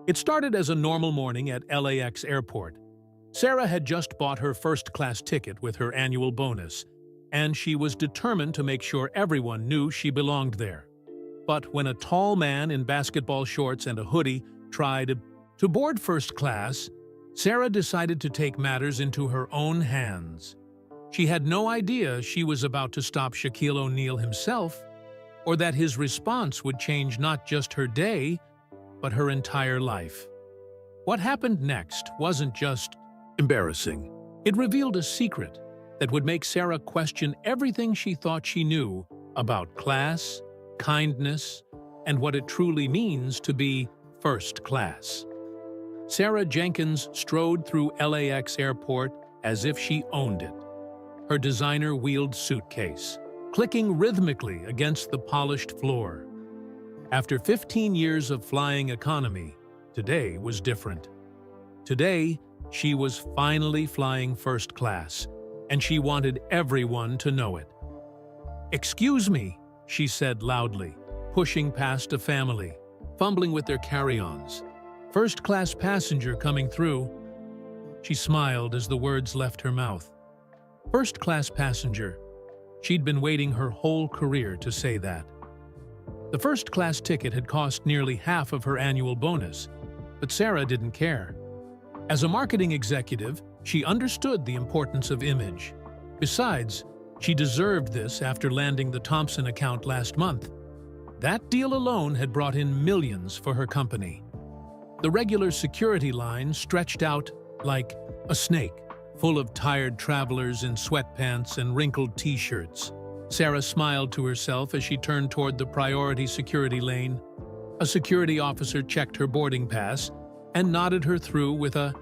It started as a normal morning at LAX airport. Sarah had just bought her first-class ticket with her annual bonus, and she was determined to make sure everyone knew she belonged there. But when a tall man in basketball shorts and a hoodie tried to board first class, Sarah decided to take matters into her own hands. She had no idea she was about to stop Shaquille O'Neal himself, or that his response would change not just her day, but her entire life. What happened next wasn't just embarrassing. It revealed a secret that would make Sarah question everything she thought she knew about class, kindness, and what it truly means to be first class. Sarah Jenkins strode through LAX airport as if she owned it, her designer-wheeled suitcase clicking rhythmically against the polished floor. After 15 years of flying economy, today was different. Today, she was finally flying first class, and she wanted everyone to know it. "Excuse me," she said loudly, pushing past a family, fumbling with their carry-ons. "First-class passenger coming through." She smiled as the words left her mouth. First-class passenger. She'd been waiting her whole career to say that. The first-class ticket had cost nearly half of her annual bonus, but Sarah didn't care. As a marketing executive, she understood the importance of image. Besides, she deserved this after landing the Thompson account last month. That deal alone had brought in millions for her company. The regular security line stretched out like a snake, full of tired travelers in sweatpants and wrinkled t-shirts. Sarah smiled to herself as she turned toward the priority security lane. A security officer checked her boarding pass and nodded her through with a,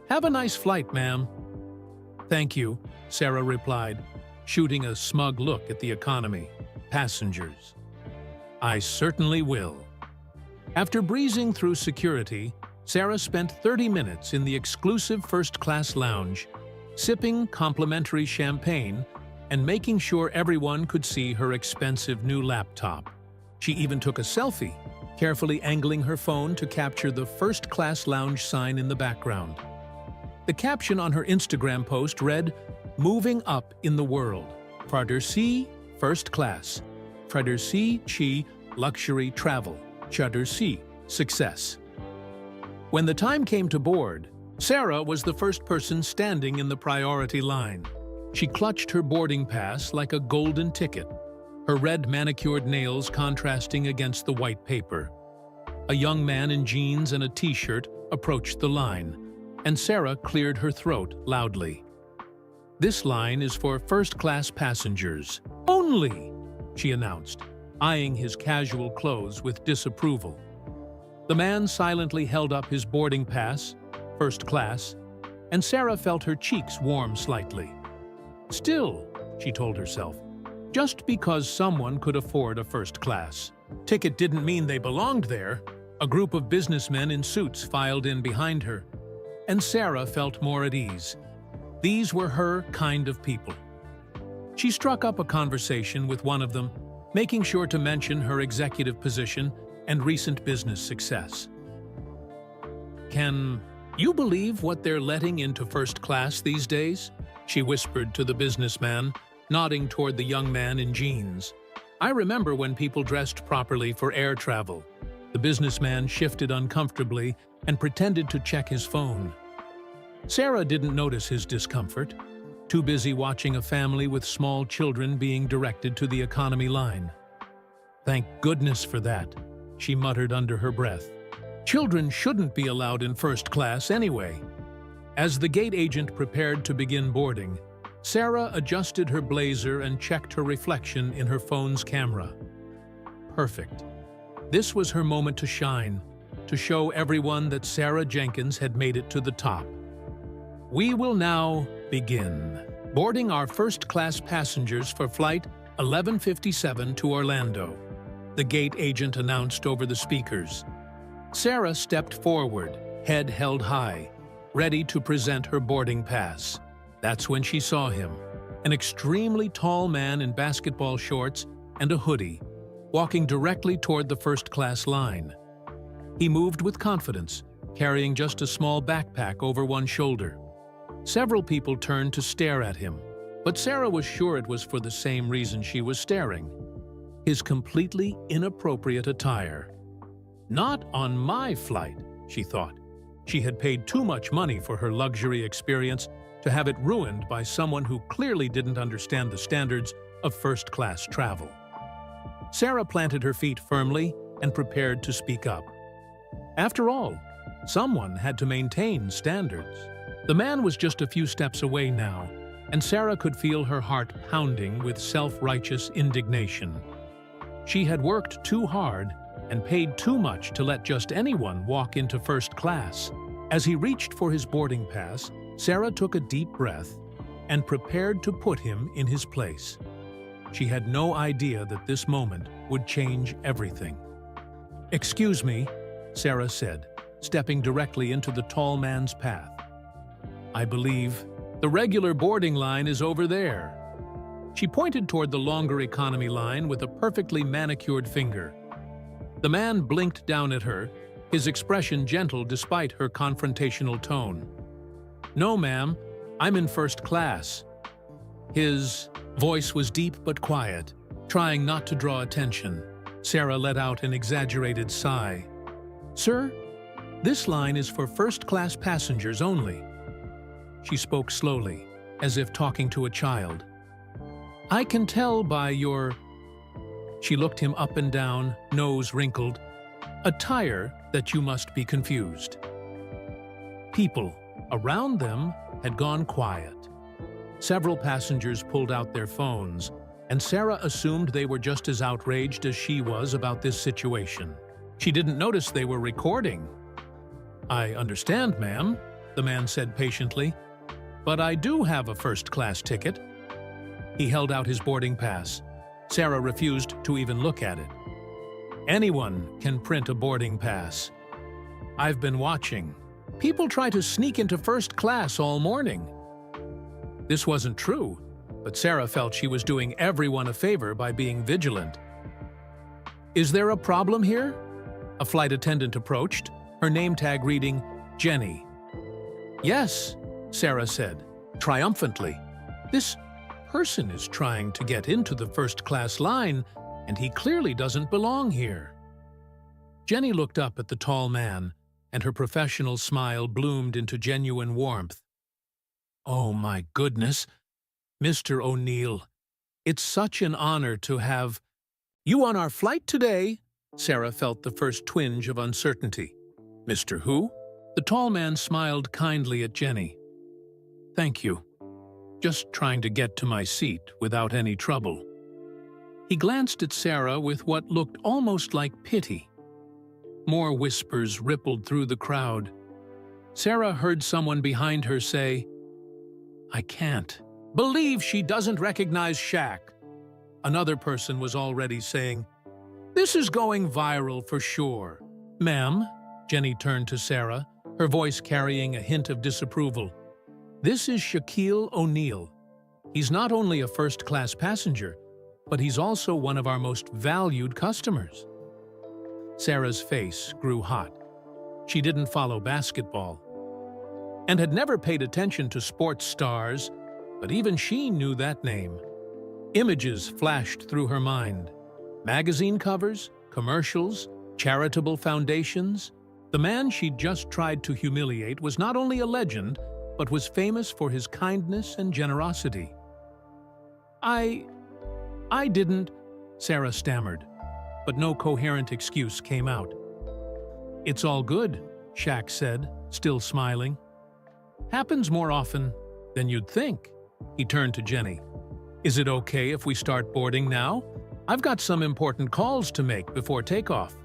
"Have a nice flight, ma'am." "Thank you," Sarah replied, shooting a smug look at the economy passengers. "I certainly will." After breezing through security, Sarah spent 30 minutes in the exclusive first-class lounge, sipping complimentary champagne and making sure everyone could see her expensive new laptop. She even took a selfie, carefully angling her phone to capture the first-class lounge sign in the background. The caption on her Instagram post read, "Moving up in the world. Fardersi, first class. Fardersi chi, luxury travel. Fardersi, success." When the time came to board, Sarah was the first person standing in the priority line. She clutched her boarding pass like a golden ticket, her red manicured nails contrasting against the white paper. A young man in jeans and a t-shirt approached the line, and Sarah cleared her throat loudly. "This line is for first-class passengers only," she announced, eyeing his casual clothes with disapproval. The man silently held up his boarding pass, first class, and Sarah felt her cheeks warm slightly. Still, she told herself, just because someone could afford a first class ticket didn't mean they belonged there. A group of businessmen in suits filed in behind her, and Sarah felt more at ease. These were her kind of people. She struck up a conversation with one of them, making sure to mention her executive position and recent business success. "Can you believe what they're letting into first class these days?" she whispered to the businessman, nodding toward the young man in jeans. "I remember when people dressed properly for air travel." The businessman shifted uncomfortably and pretended to check his phone. Sarah didn't notice his discomfort, too busy watching a family with small children being directed to the economy line. "Thank goodness for that," she muttered under her breath. "Children shouldn't be allowed in first class anyway." As the gate agent prepared to begin boarding, Sarah adjusted her blazer and checked her reflection in her phone's camera. Perfect. This was her moment to shine, to show everyone that Sarah Jenkins had made it to the top. "We will now begin boarding our first-class passengers for Flight 1157 to Orlando," the gate agent announced over the speakers. Sarah stepped forward, head held high, ready to present her boarding pass. That's when she saw him, an extremely tall man in basketball shorts and a hoodie, walking directly toward the first-class line. He moved with confidence, carrying just a small backpack over one shoulder. Several people turned to stare at him, but Sarah was sure it was for the same reason she was staring: his completely inappropriate attire. Not on my flight, she thought. She had paid too much money for her luxury experience to have it ruined by someone who clearly didn't understand the standards of first-class travel. Sarah planted her feet firmly and prepared to speak up. After all, someone had to maintain standards. The man was just a few steps away now, and Sarah could feel her heart pounding with self-righteous indignation. She had worked too hard and paid too much to let just anyone walk into first class. As he reached for his boarding pass, Sarah took a deep breath and prepared to put him in his place. She had no idea that this moment would change everything. "Excuse me," Sarah said, stepping directly into the tall man's path. "I believe the regular boarding line is over there." She pointed toward the longer economy line with a perfectly manicured finger. The man blinked down at her, his expression gentle despite her confrontational tone. "No, ma'am, I'm in first class." His voice was deep but quiet, trying not to draw attention. Sarah let out an exaggerated sigh. "Sir, this line is for first-class passengers only." She spoke slowly, as if talking to a child. "I can tell by your—" She looked him up and down, nose wrinkled. "Attire that you must be confused." People around them had gone quiet. Several passengers pulled out their phones, and Sarah assumed they were just as outraged as she was about this situation. She didn't notice they were recording. "I understand, ma'am," the man said patiently, "but I do have a first-class ticket." He held out his boarding pass. Sarah refused to even look at it. "Anyone can print a boarding pass. I've been watching. People try to sneak into first class all morning." This wasn't true, but Sarah felt she was doing everyone a favor by being vigilant. "Is there a problem here?" A flight attendant approached, her name tag reading Jenny. "Yes," Sarah said, triumphantly. "This person is trying to get into the first-class line, and he clearly doesn't belong here." Jenny looked up at the tall man, and her professional smile bloomed into genuine warmth. "Oh my goodness, Mr. O'Neill, it's such an honor to have you on our flight today." Sarah felt the first twinge of uncertainty. "Mr. who?" The tall man smiled kindly at Jenny. "Thank you. Just trying to get to my seat without any trouble." He glanced at Sarah with what looked almost like pity. More whispers rippled through the crowd. Sarah heard someone behind her say, "I can't believe she doesn't recognize Shaq." Another person was already saying, "This is going viral for sure." "Ma'am," Jenny turned to Sarah, her voice carrying a hint of disapproval. "This is Shaquille O'Neal. He's not only a first-class passenger, but he's also one of our most valued customers." Sarah's face grew hot. She didn't follow basketball and had never paid attention to sports stars, but even she knew that name. Images flashed through her mind. Magazine covers, commercials, charitable foundations. The man she'd just tried to humiliate was not only a legend, but was famous for his kindness and generosity. I didn't," Sarah stammered, but no coherent excuse came out. "It's all good," Shaq said, still smiling. "Happens more often than you'd think." He turned to Jenny. "Is it okay if we start boarding now? I've got some important calls to make before takeoff."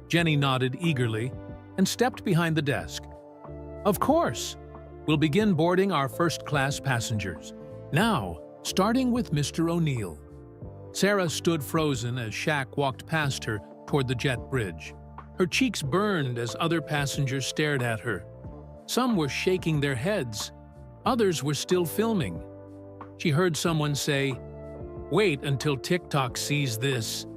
Jenny nodded eagerly and stepped behind the desk. "Of course. We'll begin boarding our first-class passengers. Now, starting with Mr. O'Neill." Sarah stood frozen as Shaq walked past her toward the jet bridge. Her cheeks burned as other passengers stared at her. Some were shaking their heads. Others were still filming. She heard someone say, "Wait until TikTok sees this."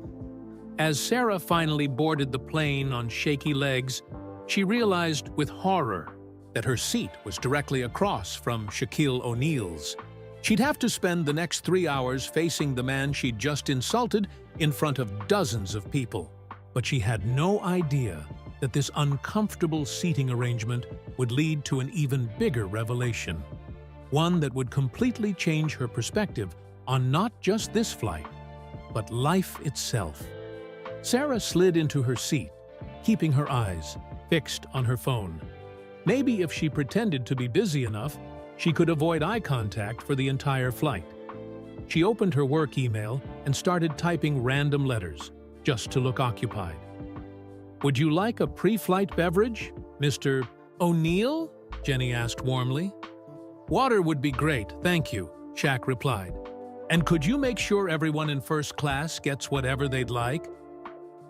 As Sarah finally boarded the plane on shaky legs, She realized with horror that her seat was directly across from Shaquille O'Neal's. She'd have to spend the next 3 hours facing the man she'd just insulted in front of dozens of people. But she had no idea that this uncomfortable seating arrangement would lead to an even bigger revelation. One that would completely change her perspective on not just this flight, but life itself. Sarah slid into her seat, keeping her eyes fixed on her phone. Maybe if she pretended to be busy enough, she could avoid eye contact for the entire flight. She opened her work email and started typing random letters, just to look occupied. "Would you like a pre-flight beverage, Mr. O'Neill?" Jenny asked warmly. "Water would be great, thank you," Shaq replied. "And could you make sure everyone in first class gets whatever they'd like?"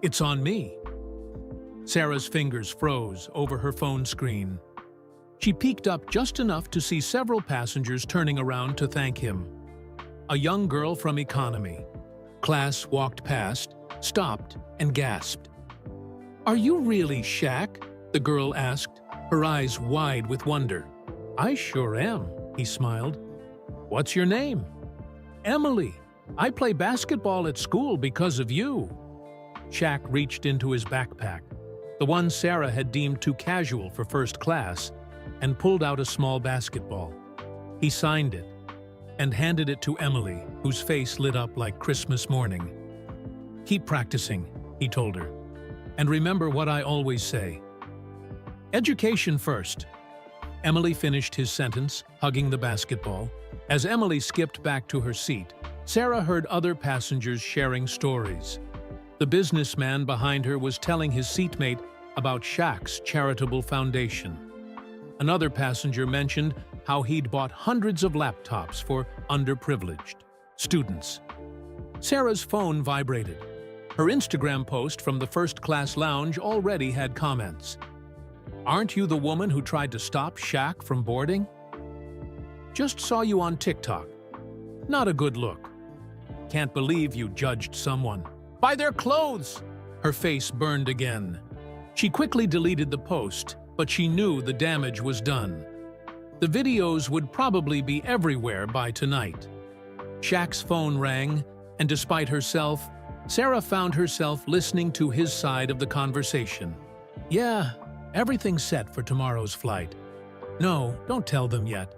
"It's on me." Sarah's fingers froze over her phone screen. She peeked up just enough to see several passengers turning around to thank him. A young girl from economy class walked past, stopped, and gasped. "Are you really Shaq?" the girl asked, her eyes wide with wonder. "I sure am," he smiled. "What's your name?" "Emily. I play basketball at school because of you." Shaq reached into his backpack, the one Sarah had deemed too casual for first class, and pulled out a small basketball. He signed it and handed it to Emily, whose face lit up like Christmas morning. "Keep practicing," he told her. "And remember what I always say. Education first." Emily finished his sentence, hugging the basketball. As Emily skipped back to her seat, Sarah heard other passengers sharing stories. The businessman behind her was telling his seatmate about Shaq's charitable foundation. Another passenger mentioned how he'd bought hundreds of laptops for underprivileged students. Sarah's phone vibrated. Her Instagram post from the first-class lounge already had comments. "Aren't you the woman who tried to stop Shaq from boarding? Just saw you on TikTok. Not a good look. Can't believe you judged someone by their clothes." Her face burned again. She quickly deleted the post, but she knew the damage was done. The videos would probably be everywhere by tonight. Shaq's phone rang, and despite herself, Sarah found herself listening to his side of the conversation. "Yeah, everything's set for tomorrow's flight. No, don't tell them yet.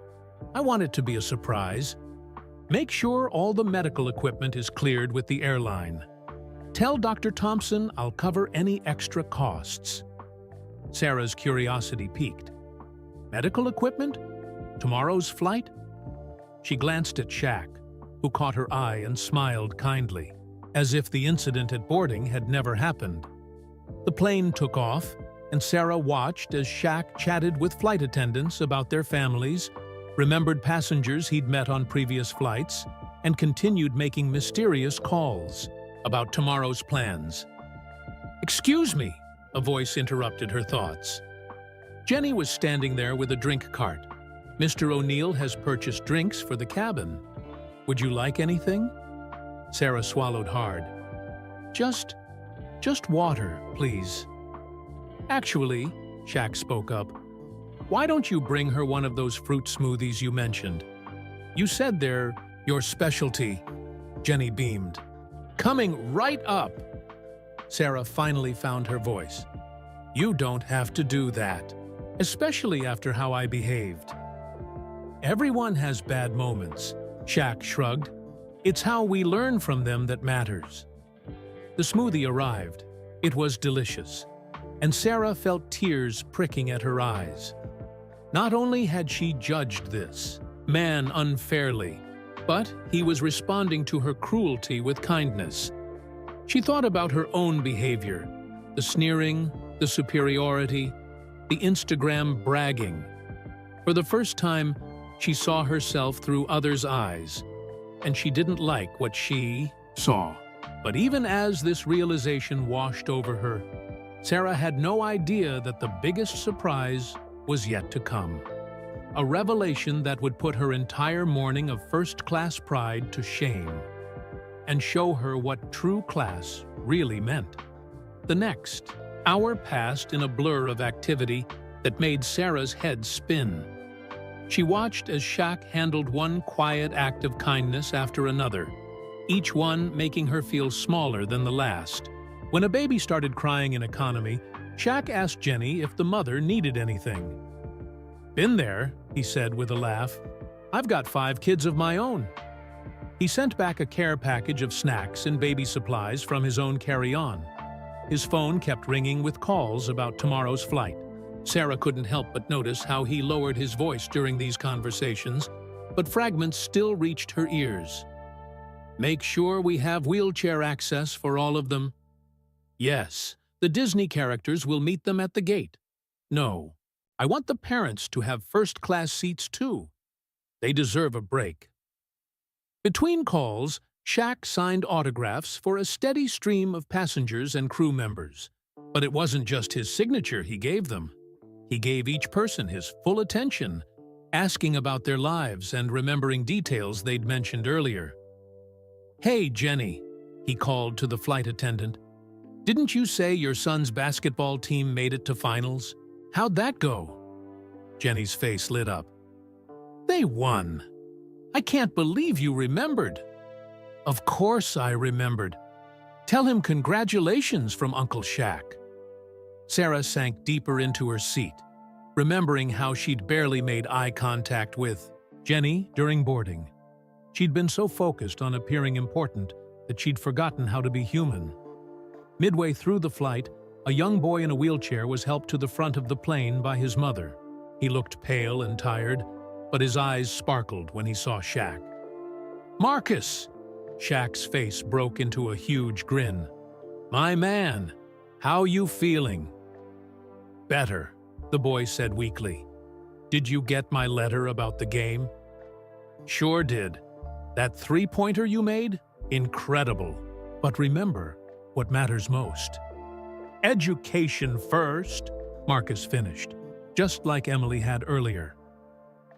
I want it to be a surprise. Make sure all the medical equipment is cleared with the airline. Tell Dr. Thompson I'll cover any extra costs." Sarah's curiosity piqued. Medical equipment? Tomorrow's flight? She glanced at Shaq, who caught her eye and smiled kindly, as if the incident at boarding had never happened. The plane took off, and Sarah watched as Shaq chatted with flight attendants about their families, remembered passengers he'd met on previous flights, and continued making mysterious calls about tomorrow's plans. "Excuse me," a voice interrupted her thoughts. Jenny was standing there with a drink cart. "Mr. O'Neill has purchased drinks for the cabin. Would you like anything?" Sarah swallowed hard. Just water, please." "Actually," Shaq spoke up, "why don't you bring her one of those fruit smoothies you mentioned? You said they're your specialty." Jenny beamed. "Coming right up." Sarah finally found her voice. "You don't have to do that, especially after how I behaved." "Everyone has bad moments," Shaq shrugged. "It's how we learn from them that matters." The smoothie arrived. It was delicious, and Sarah felt tears pricking at her eyes. Not only had she judged this man unfairly, but he was responding to her cruelty with kindness. She thought about her own behavior, the sneering, the superiority, the Instagram bragging. For the first time, she saw herself through others' eyes, and she didn't like what she saw. But even as this realization washed over her, Sarah had no idea that the biggest surprise was yet to come. A revelation that would put her entire morning of first-class pride to shame and show her what true class really meant. The next Hour passed in a blur of activity that made Sarah's head spin. She watched as Shaq handled one quiet act of kindness after another, each one making her feel smaller than the last. When a baby started crying in economy, Shaq asked Jenny if the mother needed anything. "Been there," he said with a laugh. "I've got 5 kids of my own." He sent back a care package of snacks and baby supplies from his own carry-on. His phone kept ringing with calls about tomorrow's flight. Sarah couldn't help but notice how he lowered his voice during these conversations, but fragments still reached her ears. "Make sure we have wheelchair access for all of them." "Yes, the Disney characters will meet them at the gate." "No, I want the parents to have first-class seats too. They deserve a break." Between calls, Shaq signed autographs for a steady stream of passengers and crew members. But it wasn't just his signature he gave them. He gave each person his full attention, asking about their lives and remembering details they'd mentioned earlier. "Hey, Jenny," he called to the flight attendant. "Didn't you say your son's basketball team made it to finals? How'd that go?" Jenny's face lit up. "They won. I can't believe you remembered." "Of course I remembered. Tell him congratulations from Uncle Shaq." Sarah sank deeper into her seat, remembering how she'd barely made eye contact with Jenny during boarding. She'd been so focused on appearing important that she'd forgotten how to be human. Midway through the flight, a young boy in a wheelchair was helped to the front of the plane by his mother. He looked pale and tired, but his eyes sparkled when he saw Shaq. "Marcus!" Shaq's face broke into a huge grin. "My man, how you feeling?" "Better," the boy said weakly. "Did you get my letter about the game?" "Sure did. That 3-pointer you made? Incredible. But remember what matters most." "Education first," Marcus finished, just like Emily had earlier.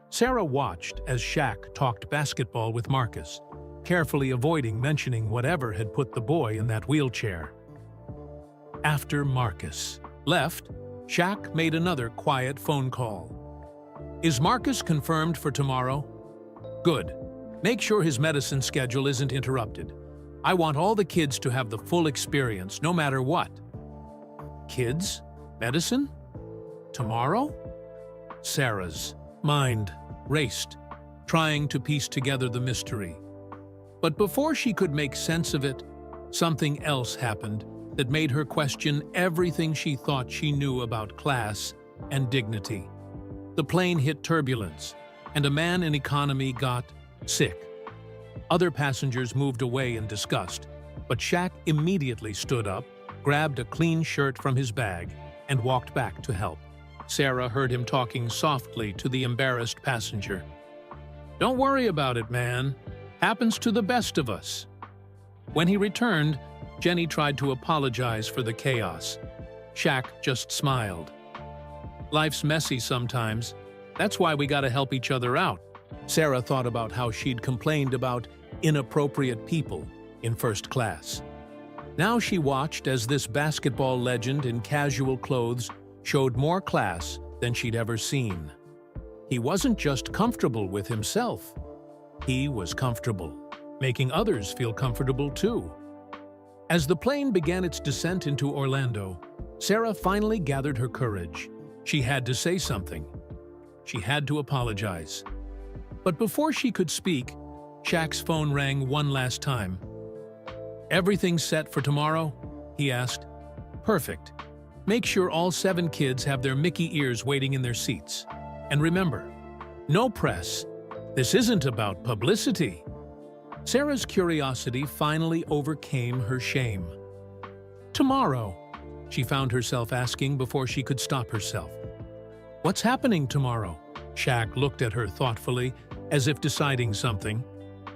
Sarah watched as Shaq talked basketball with Marcus, carefully avoiding mentioning whatever had put the boy in that wheelchair. After Marcus left, Shaq made another quiet phone call. "Is Marcus confirmed for tomorrow?" "Good. Make sure his medicine schedule isn't interrupted. I want all the kids to have the full experience, no matter what." "Kids? Medicine? Tomorrow?" Sarah's mind raced, trying to piece together the mystery. But before she could make sense of it, something else happened that made her question everything she thought she knew about class and dignity. The plane hit turbulence, and a man in economy got sick. Other passengers moved away in disgust, but Shaq immediately stood up, grabbed a clean shirt from his bag, and walked back to help. Sarah heard him talking softly to the embarrassed passenger. "Don't worry about it, man. Happens to the best of us." When he returned, Jenny tried to apologize for the chaos. Shaq just smiled. "Life's messy sometimes. That's why we gotta help each other out." Sarah thought about how she'd complained about inappropriate people in first class. Now she watched as this basketball legend in casual clothes showed more class than she'd ever seen. He wasn't just comfortable with himself. He was comfortable, making others feel comfortable too. As the plane began its descent into Orlando, Sarah finally gathered her courage. She had to say something. She had to apologize. But before she could speak, Shaq's phone rang one last time. "Everything set for tomorrow?" he asked. "Perfect. Make sure all 7 kids have their Mickey ears waiting in their seats. And remember, no press. This isn't about publicity." Sarah's curiosity finally overcame her shame. "Tomorrow?" she found herself asking before she could stop herself. "What's happening tomorrow?" Shaq looked at her thoughtfully, as if deciding something.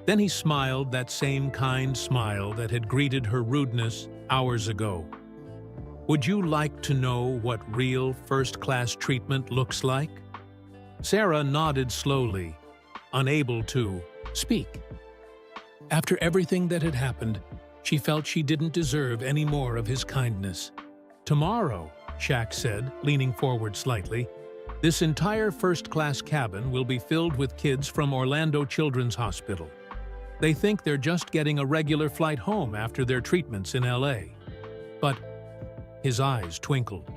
Then he smiled that same kind smile that had greeted her rudeness hours ago. "Would you like to know what real first-class treatment looks like?" Sarah nodded slowly, unable to speak. After everything that had happened, she felt she didn't deserve any more of his kindness. Tomorrow, Shaq said, leaning forward slightly, this entire first-class cabin will be filled with kids from Orlando Children's Hospital. They think they're just getting a regular flight home after their treatments in LA. But his eyes twinkled.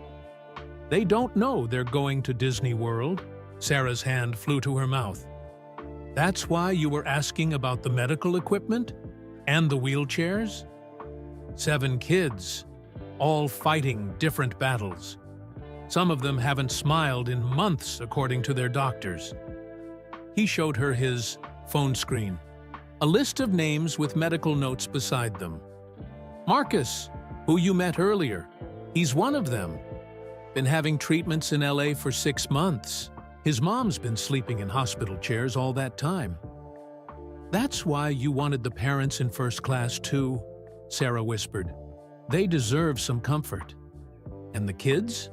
They don't know they're going to Disney World. Sarah's hand flew to her mouth. That's why you were asking about the medical equipment? And the wheelchairs? 7 kids, all fighting different battles. Some of them haven't smiled in months, according to their doctors. He showed her his phone screen, a list of names with medical notes beside them. Marcus, who you met earlier, he's one of them. Been having treatments in LA for 6 months. His mom's been sleeping in hospital chairs all that time. That's why you wanted the parents in first class too, Sarah whispered. They deserve some comfort. And the kids?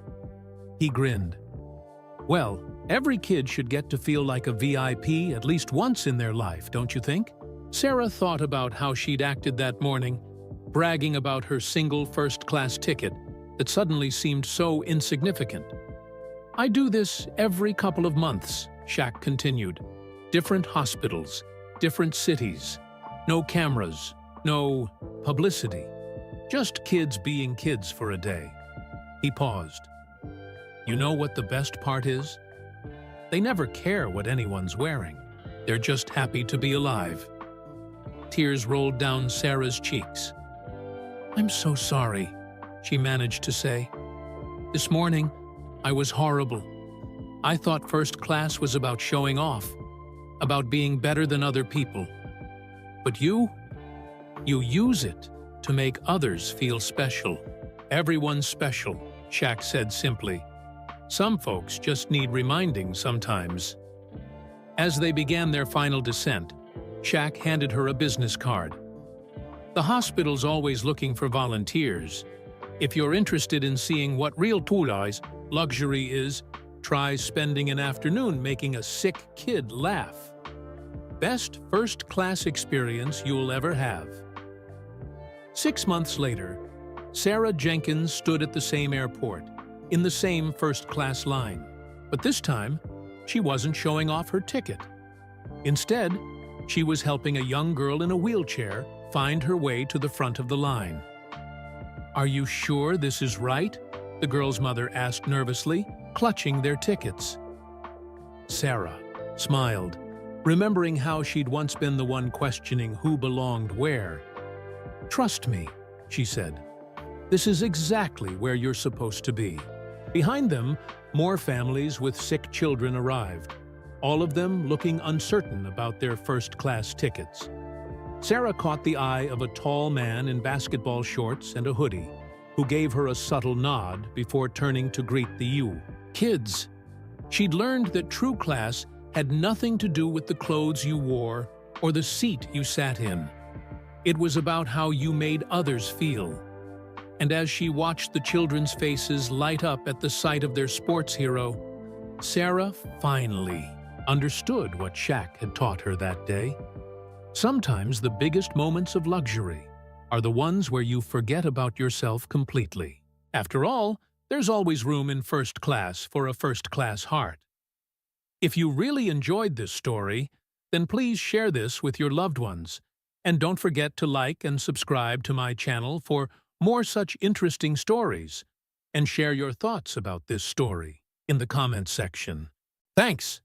He grinned. Well, every kid should get to feel like a VIP at least once in their life, don't you think? Sarah thought about how she'd acted that morning, bragging about her single first-class ticket that suddenly seemed so insignificant. I do this every couple of months, Shaq continued. Different hospitals, different cities, no cameras, no publicity. Just kids being kids for a day. He paused. You know what the best part is? They never care what anyone's wearing. They're just happy to be alive. Tears rolled down Sarah's cheeks. I'm so sorry, she managed to say. This morning, I was horrible. I thought first class was about showing off, about being better than other people. But you use it to make others feel special. Everyone's special, Shaq said simply. Some folks just need reminding sometimes. As they began their final descent, Shaq handed her a business card. The hospital's always looking for volunteers. If you're interested in seeing what real Tulai's luxury is, try spending an afternoon making a sick kid laugh. Best first-class experience you'll ever have. 6 months later, Sarah Jenkins stood at the same airport, in the same first-class line. But this time, she wasn't showing off her ticket. Instead, she was helping a young girl in a wheelchair find her way to the front of the line. Are you sure this is right? The girl's mother asked nervously, clutching their tickets. Sarah smiled, remembering how she'd once been the one questioning who belonged where. Trust me, she said. This is exactly where you're supposed to be. Behind them, more families with sick children arrived, all of them looking uncertain about their first-class tickets. Sarah caught the eye of a tall man in basketball shorts and a hoodie, who gave her a subtle nod before turning to greet the kids. She'd learned that true class had nothing to do with the clothes you wore or the seat you sat in. It was about how you made others feel. And as she watched the children's faces light up at the sight of their sports hero, Sarah finally understood what Shaq had taught her that day. Sometimes the biggest moments of luxury are the ones where you forget about yourself completely. After all, there's always room in first class for a first-class heart. If you really enjoyed this story, then please share this with your loved ones. And don't forget to like and subscribe to my channel for more such interesting stories, and share your thoughts about this story in the comments section. Thanks!